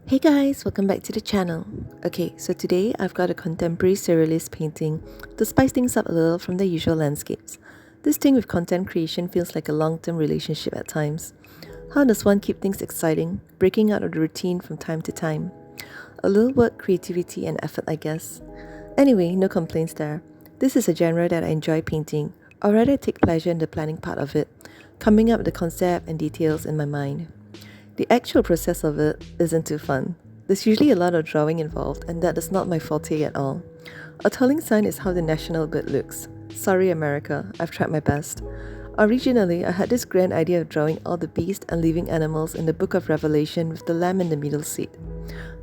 Hey guys, welcome back to the channel. Okay, so today I've got a contemporary surrealist painting to spice things up a little from the usual landscapes. This thing with content creation feels like a long-term relationship at times. How does one keep things exciting, breaking out of the routine from time to time? A little work, creativity, and effort, I guess. Anyway, no complaints there. This is a genre that I enjoy painting, or rather take pleasure in the planning part of it, coming up with the concept and details in my mind. The actual process of it isn't too fun. There's usually a lot of drawing involved, and that is not my forte at all. A telling sign is how the national bird looks. Sorry, America, I've tried my best. Originally, I had this grand idea of drawing all the beast and living animals in the Book of Revelation with the lamb in the middle seat.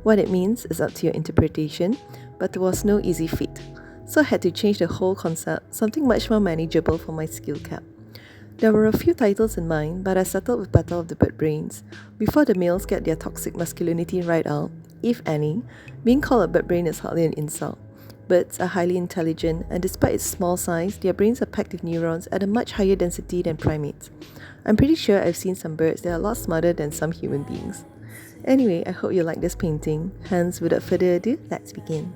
What it means is up to your interpretation, but there was no easy feat. So I had to change the whole concept, something much more manageable for my skill cap. There were a few titles in mind, but I settled with Battle of the Bird Brains. Before the males get their toxic masculinity right out, if any, being called a bird brain is hardly an insult. Birds are highly intelligent, and despite its small size, their brains are packed with neurons at a much higher density than primates. I'm pretty sure I've seen some birds that are a lot smarter than some human beings. Anyway, I hope you like this painting. Hence, without further ado, let's begin.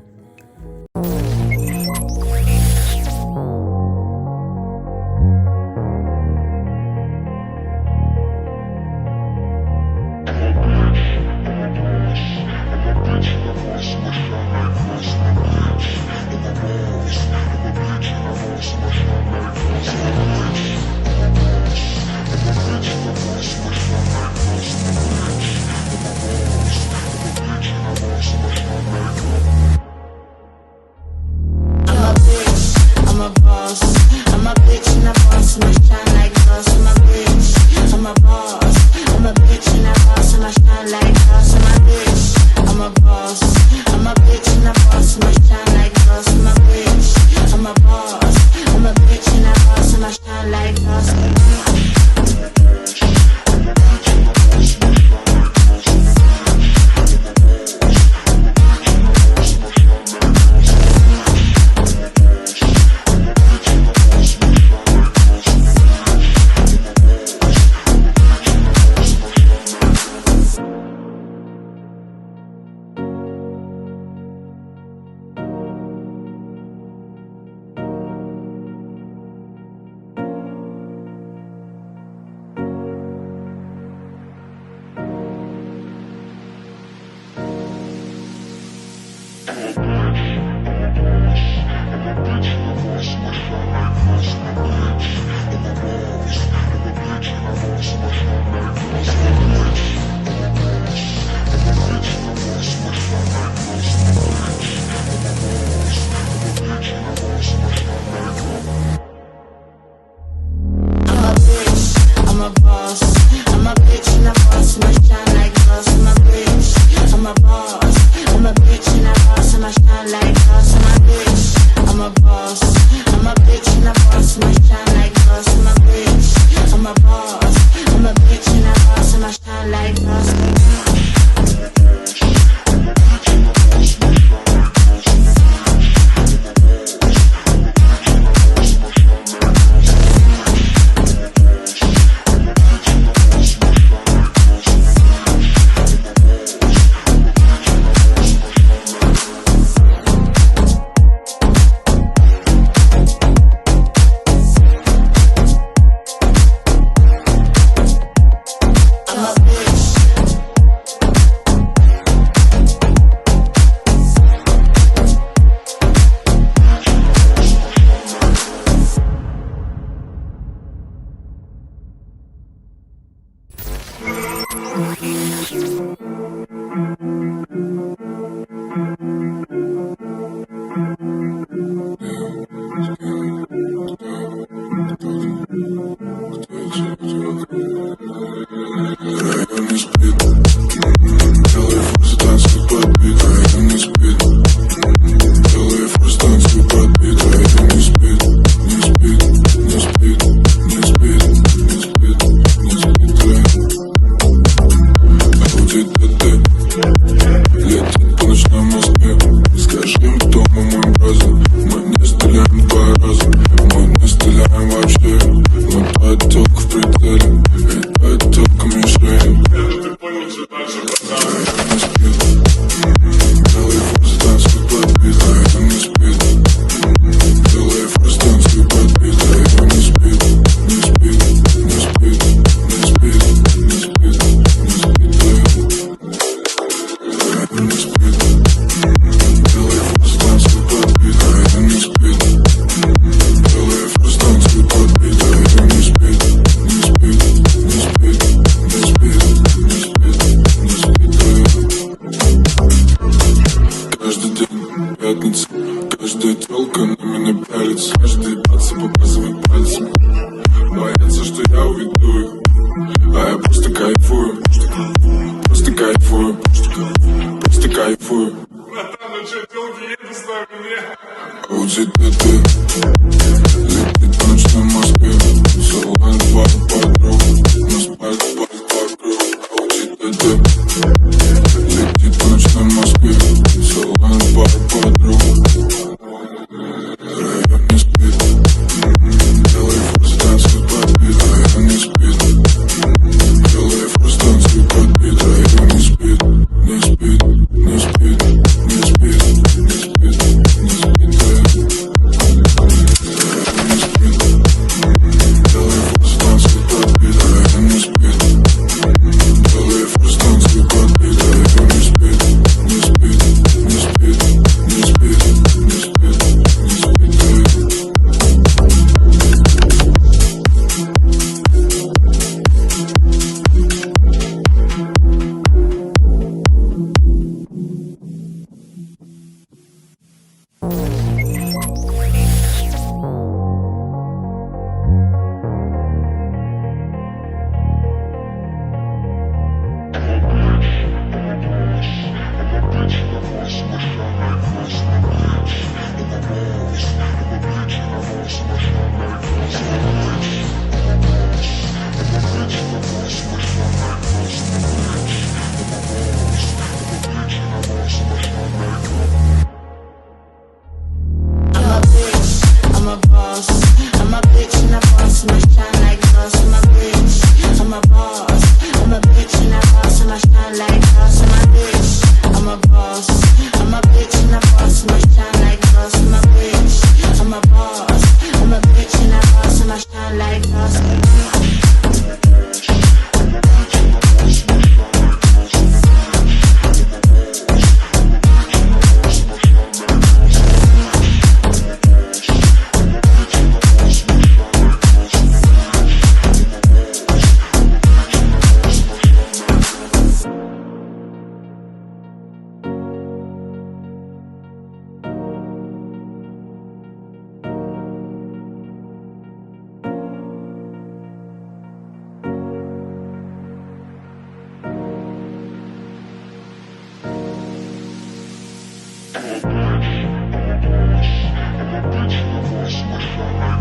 Делай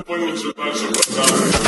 Понял, что дальше, пацаны.